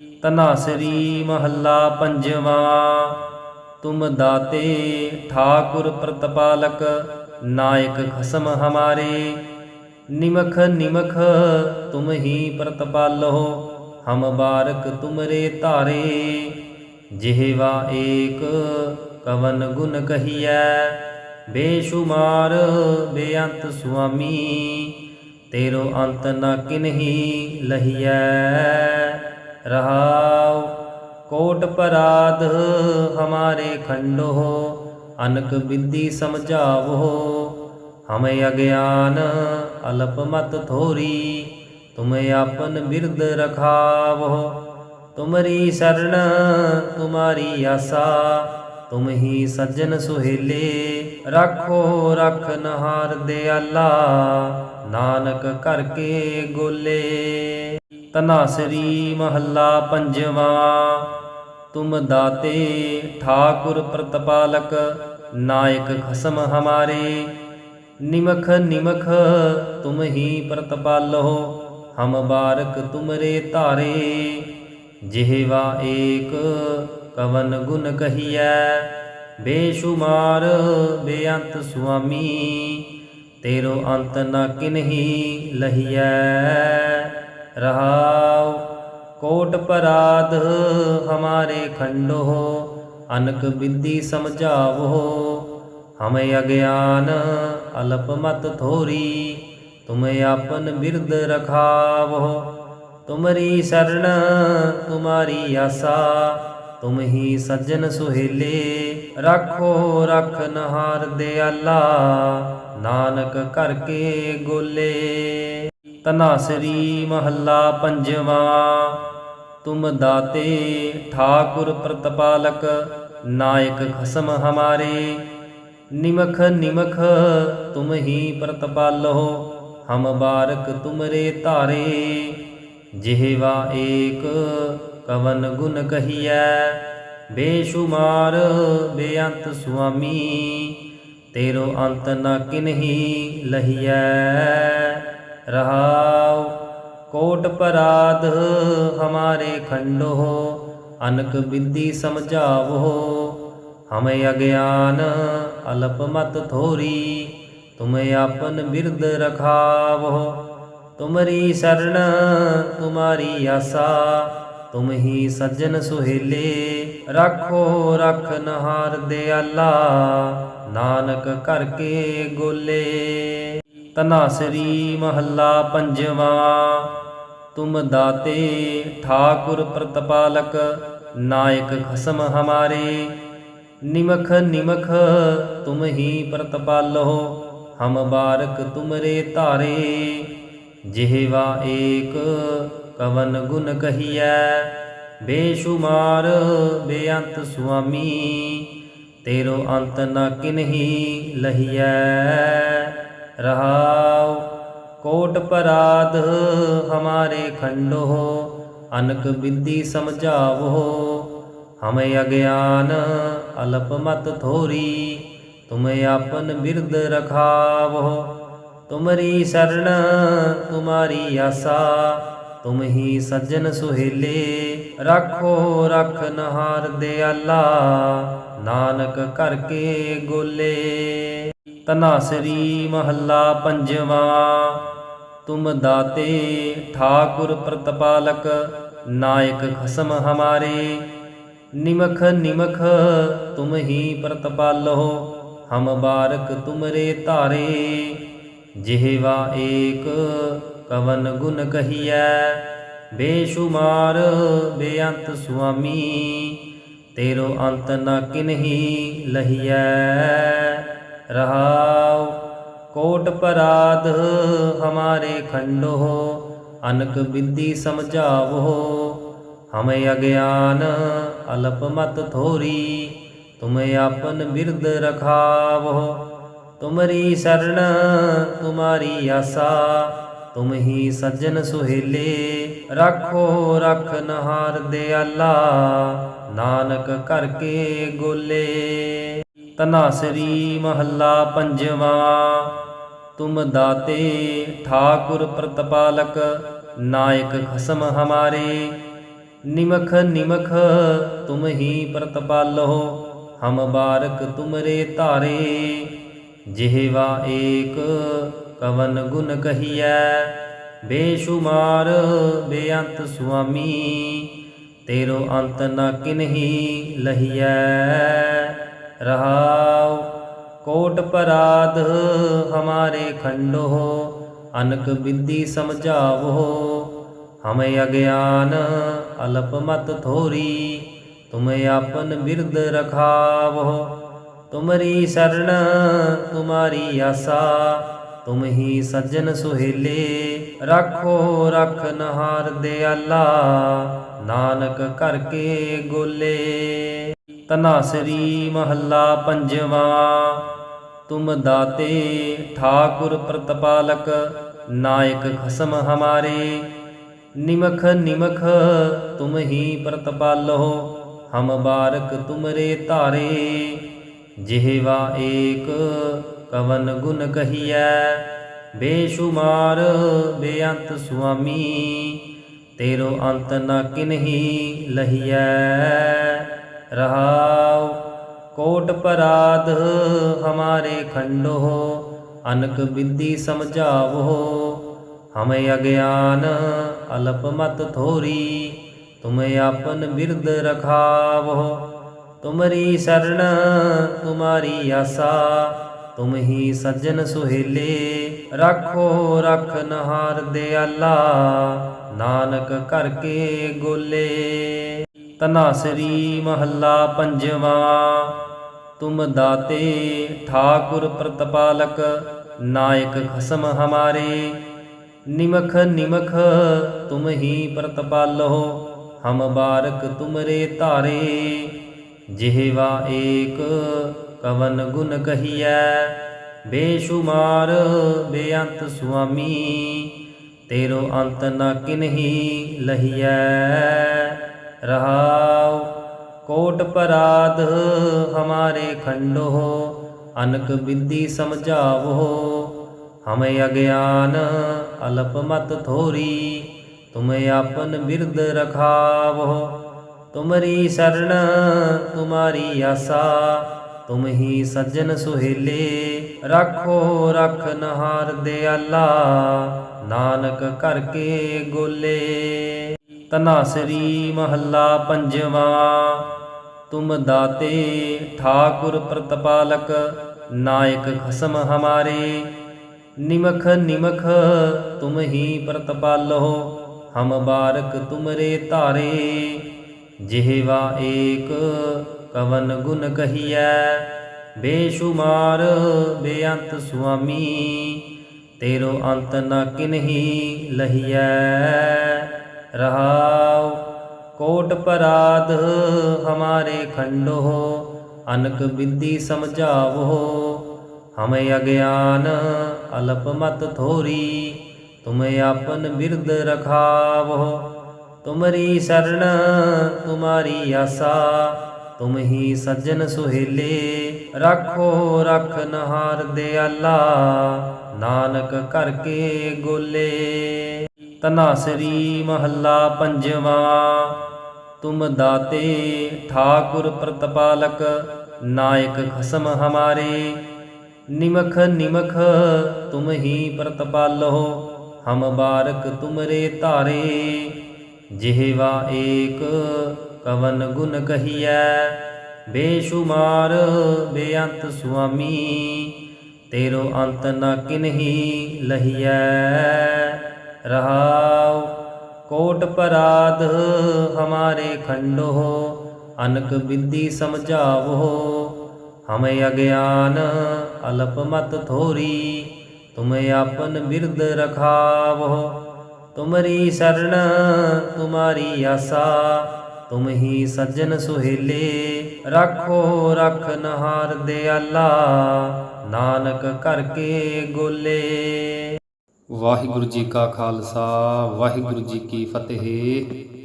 ਧਨਾਸਰੀ ਮਹੱਲਾ ਪੰਜਵਾ। ਤੁਮ ਦਾਤੇ ਠਾकुर ਪ੍ਰਤਪਾਲਕ, नायक खसम हमारे। निमख निमख तुम ही प्रतपालो, हम बारक तुमरे तारे। जिह्वा एक कवन गुण कहिए, बेशुमार बेअंत सुआमी। तेरो अंत न किन्ही लहिए। रहाव कोट पराध हमारे खंडो, अनक विधि समझावो। हमें अज्ञान अल्प मत थोरी, तुम्हें आपन बिरद रखावो। तुमरी शरण तुम्हारी आसा, तुम ही सज्जन सुहेले। राखो रखनहार दयाला, नानक करके गोले। धनासरी महला पंजवा। तुम दाते ठाकुर प्रतपालक, नायक खसम हमारे। निमख निमख तुम ही प्रतपालो, हम बारक तुमरे तारे। जिह्वा एक कवन गुण कहिए, बेशुमार बेअंत सुआमी। तेरो अंत न किन्ही लहिए। रहाव कोट पराध हमारे खंडो, अनक विधि समझावो। हमें अज्ञान अल्प मत थोरी, तुम्हें आपन बिरद रखावो। तुमरी शरण तुम्हारी आसा, तुम ही सज्जन सुहेले। राखो रखनहार दयाला, नानक करके गोले। धनासरी महला पंजवा। तुम दाते ठाकुर प्रतपालक, नायक खसम हमारे। निमख निमख तुम ही प्रतपालो, हम बारक तुमरे तारे। जिह्वा एक कवन गुण कहिए, बेशुमार बेअंत सुआमी। तेरो अंत न किन्ही लहिए। रहाव कोट पराध हमारे खंडो, अनक विधि समझावो। हमें अज्ञान अल्प मत थोरी, तुम्हें आपन बिरद रखावो। तुमरी शरण तुम्हारी आसा, तुम ही सज्जन सुहेले। राखो रखनहार दयाला, नानक करके गोले। धनासरी महला पंजवा। तुम दाते ठाकुर प्रतपालक, नायक खसम हमारे। निमख निमख तुम ही प्रतपालो, हम बारक तुमरे तारे। जिह्वा एक कवन गुण कहिए, बेशुमार बेअंत सुआमी। तेरो अंत न किन्ही लहिए। रहाव कोट पराध हमारे खंडो, अनक विधि समझावो। हमें अज्ञान अल्प मत थोरी, तुम्हें आपन बिरद रखावो। तुमरी शरण तुम्हारी आसा, तुम ही सज्जन सुहेले। राखो रखनहार दयाला, नानक करके गोले। धनासरी महला पंजवा। तुम दाते ठाकुर प्रतपालक, नायक खसम हमारे। निमख निमख तुम ही प्रतपालो, हम बारक तुमरे तारे। जिह्वा एक कवन गुण कहिए, बेशुमार बेअंत सुआमी। तेरो अंत न किन्ही लहिए। रहाव कोट पराध हमारे खंडो, अनक विधि समझावो। हमें अज्ञान अल्प मत थोरी, तुम्हें आपन बिरद रखावो। तुमरी शरण तुम्हारी आसा, तुम ही सज्जन सुहेले। राखो रखनहार दयाला, नानक करके गोले। धनासरी महला पंजवा। तुम दाते ठाकुर प्रतपालक, नायक खसम हमारे। निमख निमख तुम ही प्रतिपालो, हम बारक तुमरे तारे। जिह्वा एक कवन गुण कहिए, बेशुमार बेअंत सुआमी। तेरो अंत न किन्ही लहिए। रहाउ कोट पराध हमारे खंडो, अनक विधि समझावो। हमें अज्ञान अल्प मत थोरी, तुम आपन बिरद रखावो। तुमरी शरण तुम्हारी आशा, तुम ही सज्जन सुहेले। राखो रखन हार दयाला, नानक करके गोले। तनासरी महला पंजवा। तुम दाते ठाकुर प्रतिपालक, नायक खसम हमारे। निमख निमख तुम ही प्रतिपालो, हम बारक तुमरे तारे। जिह्वा एक कवन गुण कहिए, बेशुमार बेअंत सुआमी। तेरो अंत न किन्ही लहिए। रहाउ कोट पराध हमारे खंडो, अनक विधि समझावो। हमें अज्ञान अल्प मत थोरी, तुम आपन बिरद रखावो। तुमरी शरण तुम्हारी आशा, तुम ही सज्जन सुहेले। राखो रखन हार दयाला, नानक करके गोले। तनासरी महला पंजवा। तुम दाते ठाकुर प्रतिपालक, नायक खसम हमारे। निमख निमख तुम ही प्रतिपालो, हम बारक तुमरे तारे। जिह्वा एक कवन गुण कहिए, बेशुमार बेअंत सुआमी। तेरो अंत न किन्ही लहिए। रहाउ कोट पराध हमारे खंडो, अनक विधि समझावो। हमें अज्ञान अल्प मत थोरी, तुम आपन बिरद रखावो। तुमरी शरण तुम्हारी आशा, तुम ही सज्जन सुहेले। राखो रखन हार दयाला, नानक करके गोले। तनासरी महला पंजवा। तुम दाते ठाकुर प्रतिपालक, नायक खसम हमारे। निमख निमख तुम ही प्रतिपालो, हम बारक तुमरे तारे। जिह्वा एक कवन गुण कहिए, बेशुमार बेअंत सुआमी। तेरो अंत न किन्ही लहिए। रहाउ कोट पराध हमारे खंडो, अनक विधि समझावो। हमें अज्ञान अल्प मत थोरी, तुम आपन बिरद रखावो। तुमरी शरण तुम्हारी आशा, तुम ही सज्जन सुहेले। राखो रखन हार दयाला, नानक करके गोले। तनासरी महला पंजवा। तुम दाते ठाकुर प्रतिपालक, नायक खसम हमारे। निमख निमख तुम ही प्रतिपालो, हम बारक तुमरे तारे। जिह्वा एक कवन गुण कहिए, बेशुमार बेअंत सुआमी। तेरो अंत न किन्ही लहिए। रहाउ कोट पराध हमारे खंडो, अनक विधि समझावो। हमें अज्ञान अल्प मत थोरी, तुम आपन बिरद रखावो। तुमरी शरण तुम्हारी आशा, तुम ही सज्जन सुहेले। राखो रखन हार दयाला, नानक करके गोले। वाहिगुरु जी का खालसा, वाहिगुरु जी की फतेह।